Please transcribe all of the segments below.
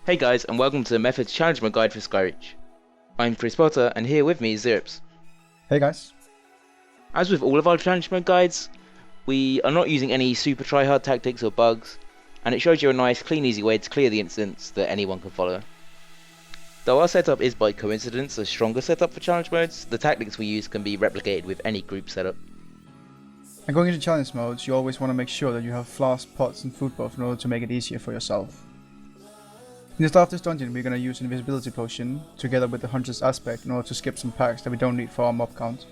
Hey guys, and welcome to the Methods Challengement Guide for Skyreach. I'm Chris Potter, and here with me is Zirips. Hey guys. As with all of our challengement guides, we are not using any super try-hard tactics or bugs, and it shows you a nice, clean, easy way to clear the instance that anyone can follow. Though our setup is by coincidence a stronger setup for challenge modes, the tactics we use can be replicated with any group setup. And going into challenge modes, you always want to make sure that you have flask, pots and food buff in order to make it easier for yourself. In the start of this dungeon, we're going to use an invisibility potion together with the Hunter's Aspect in order to skip some packs that we don't need for our mob count.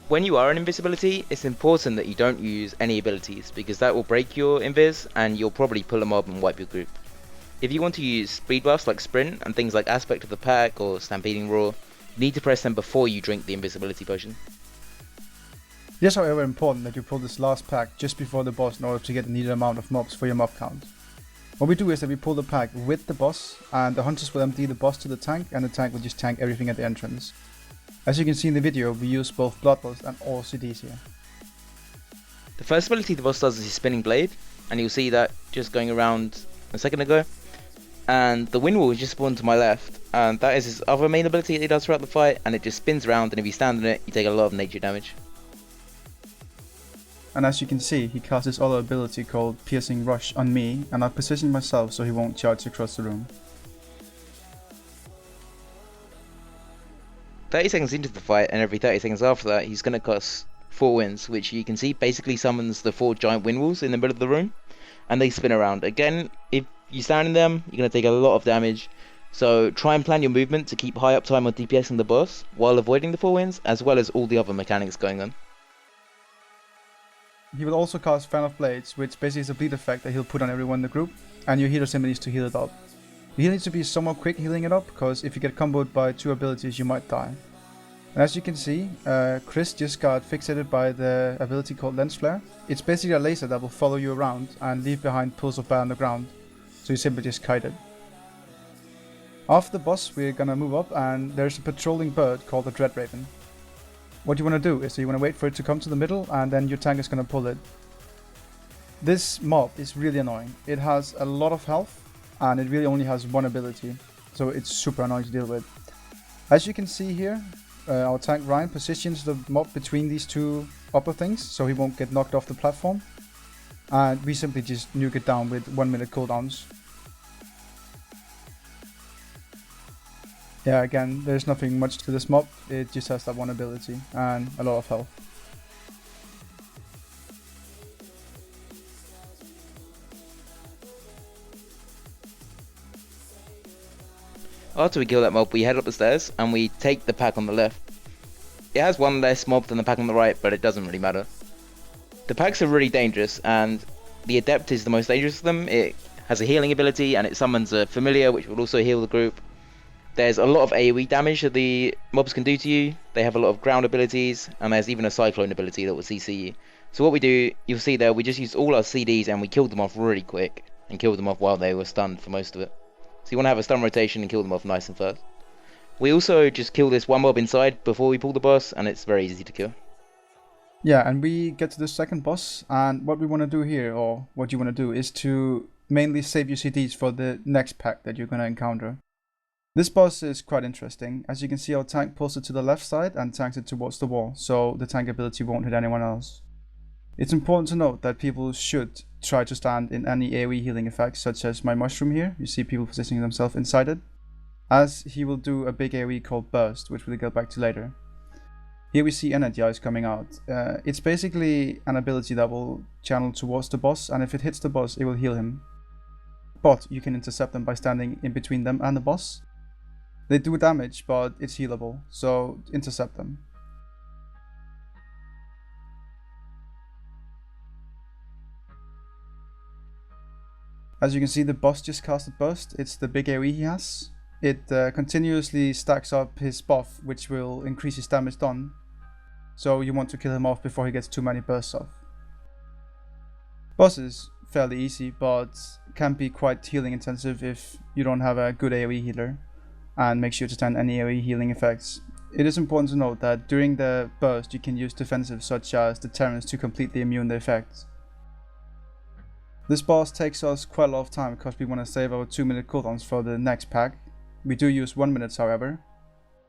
When you are in invisibility, it's important that you don't use any abilities, because that will break your invis and you'll probably pull a mob and wipe your group. If you want to use speed buffs like Sprint and things like Aspect of the Pack or Stampeding Roar, you need to press them before you drink the invisibility potion. It is however important that you pull this last pack just before the boss in order to get the needed amount of mobs for your mob count. What we do is that we pull the pack with the boss, and the hunters will empty the boss to the tank, and the tank will just tank everything at the entrance. As you can see in the video, we use both Bloodlust and all CDs here. The first ability the boss does is his Spinning Blade, and you'll see that just going around a second ago. And the Wind Wall is just spawned to my left, and that is his other main ability that he does throughout the fight, and it just spins around, and if you stand on it, you take a lot of nature damage. And as you can see, he casts his other ability called Piercing Rush on me, and I've positioned myself so he won't charge across the room. 30 seconds into the fight, and every 30 seconds after that, he's going to cast 4 winds, which you can see basically summons the 4 giant wind walls in the middle of the room, and they spin around. Again, if you stand in them, you're going to take a lot of damage, so try and plan your movement to keep high uptime on DPS on the boss, while avoiding the 4 winds, as well as all the other mechanics going on. He will also cast Fan of Blades, which basically is a bleed effect that he'll put on everyone in the group, and your healer simply needs to heal it up. The heal needs to be somewhat quick healing it up, because if you get comboed by 2 abilities you might die. And as you can see, Chris just got fixated by the ability called Lens Flare. It's basically a laser that will follow you around and leave behind pools of bare on the ground, so you simply just kite it. After the boss we're gonna move up, and there's a patrolling bird called the Dread Raven. What you want to do is you want to wait for it to come to the middle, and then your tank is going to pull it. This mob is really annoying. It has a lot of health, and it really only has one ability, so it's super annoying to deal with. As you can see here, our tank Ryan positions the mob between these 2 upper things, so he won't get knocked off the platform. And we simply just nuke it down with 1 minute cooldowns. Yeah, again, there's nothing much to this mob, it just has that one ability and a lot of health. After we kill that mob, we head up the stairs, and we take the pack on the left. It has 1 less mob than the pack on the right, but it doesn't really matter. The packs are really dangerous, and the Adept is the most dangerous of them. It has a healing ability, and it summons a Familiar, which will also heal the group. There's a lot of AoE damage that the mobs can do to you. They have a lot of ground abilities, and there's even a Cyclone ability that will CC you. So what we do, you'll see there, we just used all our CDs and we killed them off really quick, and killed them off while they were stunned for most of it. So you want to have a stun rotation and kill them off nice and fast. We also just kill this 1 mob inside before we pull the boss, and it's very easy to kill. Yeah, and we get to the second boss, and what we want to do here, or what you want to do, is to mainly save your CDs for the next pack that you're going to encounter. This boss is quite interesting. As you can see, our tank pulls it to the left side and tanks it towards the wall, so the tank ability won't hit anyone else. It's important to note that people should try to stand in any AoE healing effects, such as my mushroom here. You see people positioning themselves inside it, as he will do a big AoE called Burst, which we'll get back to later. Here we see Energize coming out. It's basically an ability that will channel towards the boss, and if it hits the boss, it will heal him. But you can intercept them by standing in between them and the boss. They do damage, but it's healable, so intercept them. As you can see, the boss just casted Burst. It's the big AoE he has. It continuously stacks up his buff, which will increase his damage done. So you want to kill him off before he gets too many bursts off. Boss is fairly easy, but can be quite healing intensive if you don't have a good AoE healer. And make sure to stand any AoE healing effects. It is important to note that during the burst you can use defensives such as Deterrence to completely immune the effects. This boss takes us quite a lot of time because we want to save our 2-minute cooldowns for the next pack. We do use 1 minute however,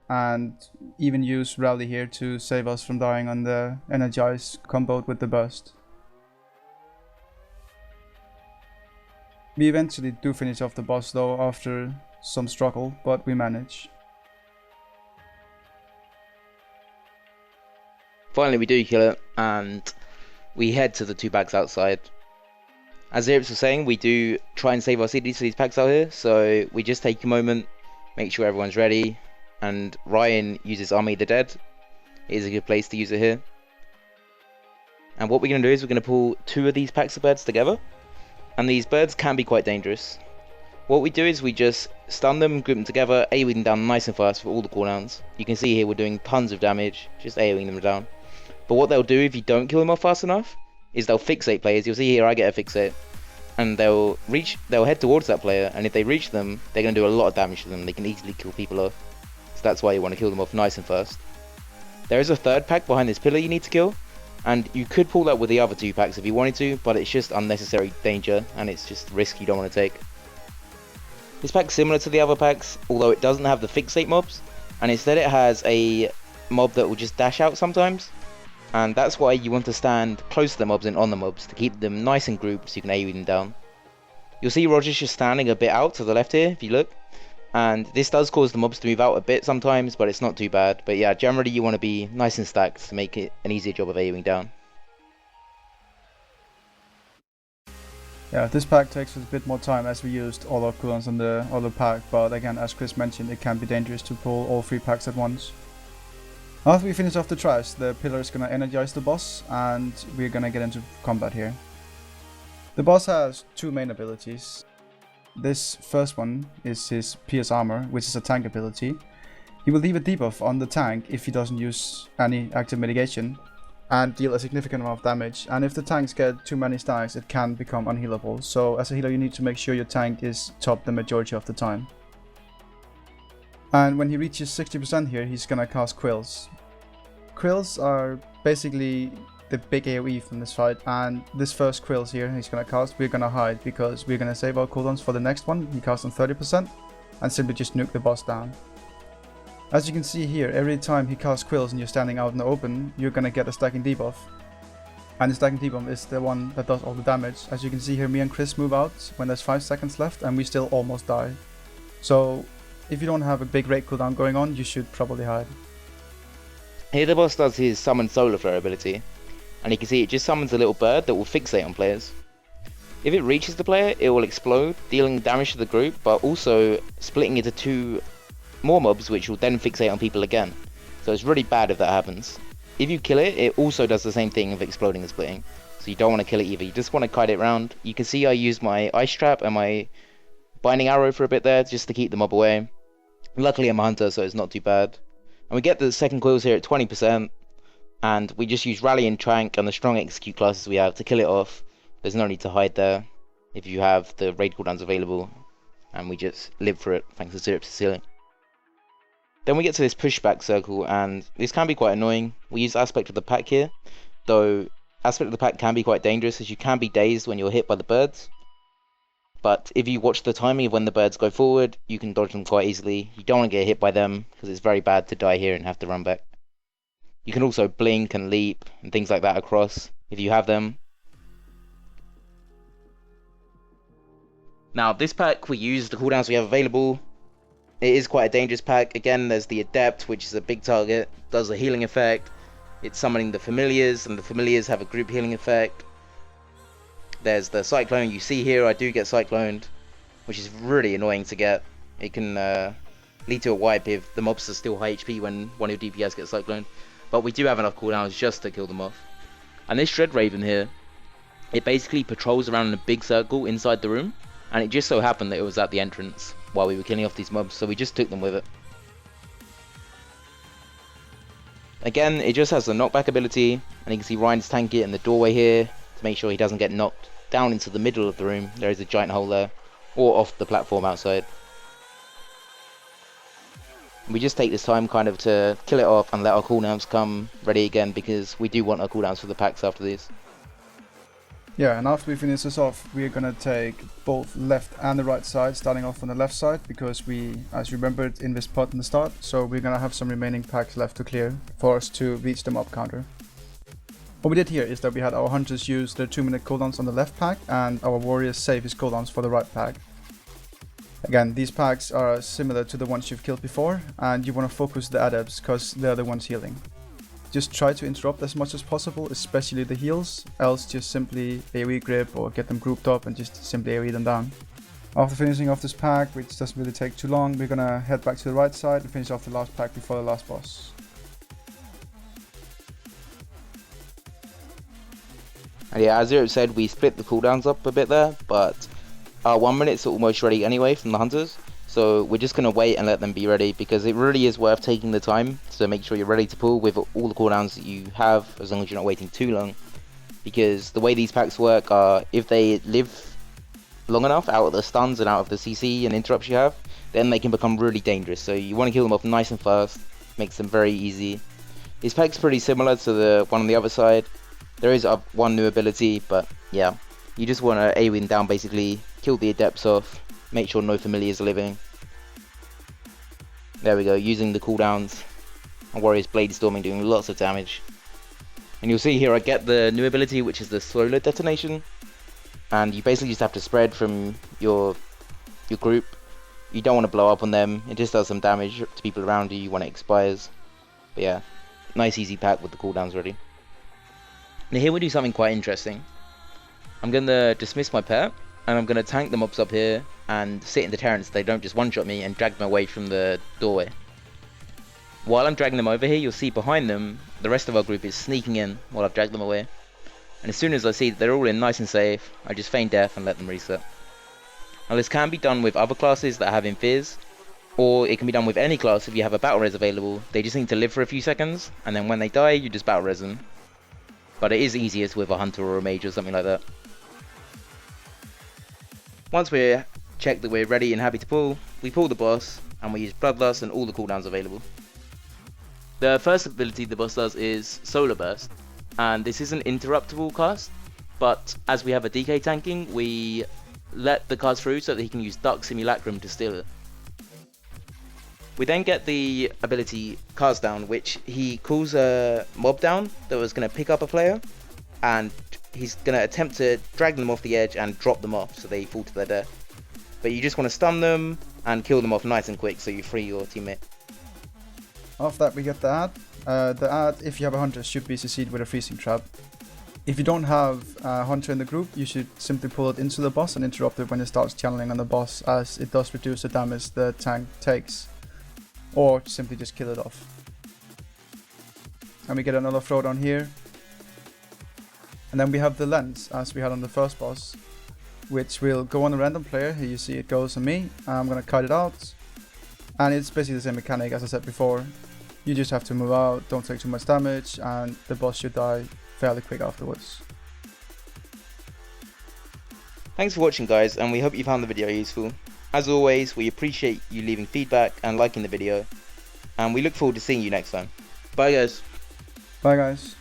and even use Rally here to save us from dying on the Energize comboed with the burst. We eventually do finish off the boss though after some struggle, but we manage. Finally we do kill it, and we head to the 2 packs outside. As Xerxes was saying, we do try and save our CDs for these packs out here, so we just take a moment, make sure everyone's ready, and Ryan uses Army of the Dead. It is a good place to use it here. And what we're going to do is we're going to pull 2 of these packs of birds together, and these birds can be quite dangerous. What we do is we just stun them, group them together, AoE them down nice and fast for all the cooldowns. You can see here we're doing tons of damage, just AoEing them down. But what they'll do if you don't kill them off fast enough, is they'll fixate players. You'll see here I get a fixate, and they'll head towards that player, and if they reach them, they're going to do a lot of damage to them. They can easily kill people off, so that's why you want to kill them off nice and fast. There is a 3rd pack behind this pillar you need to kill, and you could pull that with the other 2 packs if you wanted to, but it's just unnecessary danger, and it's just risk you don't want to take. This pack's similar to the other packs, although it doesn't have the fixate mobs, and instead it has a mob that will just dash out sometimes. And that's why you want to stand close to the mobs and on the mobs to keep them nice and grouped so you can AoE them down. You'll see Roger's just standing a bit out to the left here if you look, and this does cause the mobs to move out a bit sometimes, but it's not too bad. But yeah, generally you want to be nice and stacked to make it an easier job of AoEing down. Yeah, this pack takes us a bit more time as we used all our cooldowns on the other pack, but again, as Chris mentioned, it can be dangerous to pull all 3 packs at once. After we finish off the trash, the pillar is gonna energize the boss, and we're gonna get into combat here. The boss has 2 main abilities. This first one is his Pierce Armor, which is a tank ability. He will leave a debuff on the tank if he doesn't use any active mitigation, and deal a significant amount of damage. And if the tanks get too many stacks, it can become unhealable. So as a healer, you need to make sure your tank is top the majority of the time. And when he reaches 60% here, he's gonna cast Quills. Quills are basically the big AoE from this fight, and this first Quills here he's gonna cast, we're gonna hide because we're gonna save our cooldowns for the next one. He casts on 30% and simply just nuke the boss down. As you can see here, every time he casts Quills and you're standing out in the open, you're gonna get a stacking debuff. And the stacking debuff is the one that does all the damage. As you can see here, me and Chris move out when there's 5 seconds left and we still almost die. So if you don't have a big rate cooldown going on, you should probably hide. Here the boss does his Summon Solar Flare ability, and you can see it just summons a little bird that will fixate on players. If it reaches the player, it will explode, dealing damage to the group, but also splitting into 2 more mobs which will then fixate on people again. So it's really bad if that happens. If you kill it, it also does the same thing of exploding and splitting. So you don't want to kill it either, you just want to kite it around. You can see I used my Ice Trap and my Binding Arrow for a bit there, just to keep the mob away. Luckily I'm a hunter, so it's not too bad. And we get the second Quills here at 20%, and we just use Rally and Trank and the strong execute classes we have to kill it off. There's no need to hide there if you have the raid cooldowns available, and we just live for it thanks to Xerxes' Ceiling. Then we get to this pushback circle, and this can be quite annoying. We use Aspect of the Pack here, though Aspect of the Pack can be quite dangerous as you can be dazed when you're hit by the birds. But if you watch the timing of when the birds go forward, you can dodge them quite easily. You don't want to get hit by them, because it's very bad to die here and have to run back. You can also blink and leap and things like that across, if you have them. Now this pack, we use the cooldowns we have available. It is quite a dangerous pack. Again, there's the Adept, which is a big target, does a healing effect. It's summoning the Familiars, and the Familiars have a group healing effect. There's the Cyclone. You see here I do get Cycloned, which is really annoying to get. It can lead to a wipe if the mobs are still high HP when one of your DPS gets Cycloned. But we do have enough cooldowns just to kill them off. And this Dread Raven here, it basically patrols around in a big circle inside the room, and it just so happened that it was at the entrance while we were killing off these mobs, so we just took them with it. Again, it just has the knockback ability, and you can see Ryan's tank it in the doorway here to make sure he doesn't get knocked down into the middle of the room. There is a giant hole there, or off the platform outside. We just take this time kind of to kill it off and let our cooldowns come ready again, because we do want our cooldowns for the packs after these. Yeah, and after we finish this off, we're gonna take both left and the right side, starting off on the left side, because we, as you remembered, in this pot in the start, so we're gonna have some remaining packs left to clear for us to reach the mob counter. What we did here is that we had our hunters use their 2-minute cooldowns on the left pack, and our warriors save his cooldowns for the right pack. Again, these packs are similar to the ones you've killed before, and you want to focus the adepts, because they're the ones healing. Just try to interrupt as much as possible, especially the heals, else just simply AoE grip or get them grouped up and just simply AoE them down. After finishing off this pack, which doesn't really take too long, we're gonna head back to the right side and finish off the last pack before the last boss. And yeah, as Zero said, we split the cooldowns up a bit there, but our 1 minute's almost ready anyway from the hunters. So we're just going to wait and let them be ready, because it really is worth taking the time to make sure you're ready to pull with all the cooldowns that you have, as long as you're not waiting too long. Because the way these packs work are, if they live long enough out of the stuns and out of the CC and interrupts you have, then they can become really dangerous. So you want to kill them off nice and fast, makes them very easy. This pack's pretty similar to the one on the other side. There is one new ability, but yeah, you just want to AoE down basically, kill the adepts off, make sure no familiars are living. There we go, using the cooldowns. My warrior's blade storming, doing lots of damage. And you'll see here I get the new ability, which is the solar detonation. And you basically just have to spread from your group. You don't want to blow up on them, it just does some damage to people around you when it expires. But yeah, nice easy pack with the cooldowns ready. Now here we do something quite interesting. I'm going to dismiss my pair, and I'm going to tank the mobs up here and sit in deterrence so they don't just one-shot me and drag them away from the doorway. While I'm dragging them over here, you'll see behind them, the rest of our group is sneaking in while I've dragged them away. And as soon as I see that they're all in nice and safe, I just feign death and let them reset. Now this can be done with other classes that have Infiz, or it can be done with any class if you have a battle res available. They just need to live for a few seconds, and then when they die, you just battle res them. But it is easiest with a hunter or a mage or something like that. Once we're checked that we're ready and happy to pull, we pull the boss, and we use Bloodlust and all the cooldowns available. The first ability the boss does is Solar Burst, and this is an interruptible cast, but as we have a DK tanking, we let the cast through so that he can use Dark Simulacrum to steal it. We then get the ability Cast Down, which he calls a mob down that was going to pick up a player, and he's going to attempt to drag them off the edge and drop them off so they fall to their death. But you just want to stun them and kill them off nice and quick so you free your teammate. After that we get the ad. The ad, if you have a hunter, should be CC'd with a freezing trap. If you don't have a hunter in the group, you should simply pull it into the boss and interrupt it when it starts channeling on the boss, as it does reduce the damage the tank takes. Or simply just kill it off. And we get another throwdown here. And then we have the lens, as we had on the first boss, which will go on a random player. Here you see it goes on me. I'm gonna cut it out. And it's basically the same mechanic as I said before. You just have to move out, don't take too much damage, and the boss should die fairly quick afterwards. Thanks for watching guys, and we hope you found the video useful. As always, we appreciate you leaving feedback and liking the video, and we look forward to seeing you next time. Bye guys. Bye guys.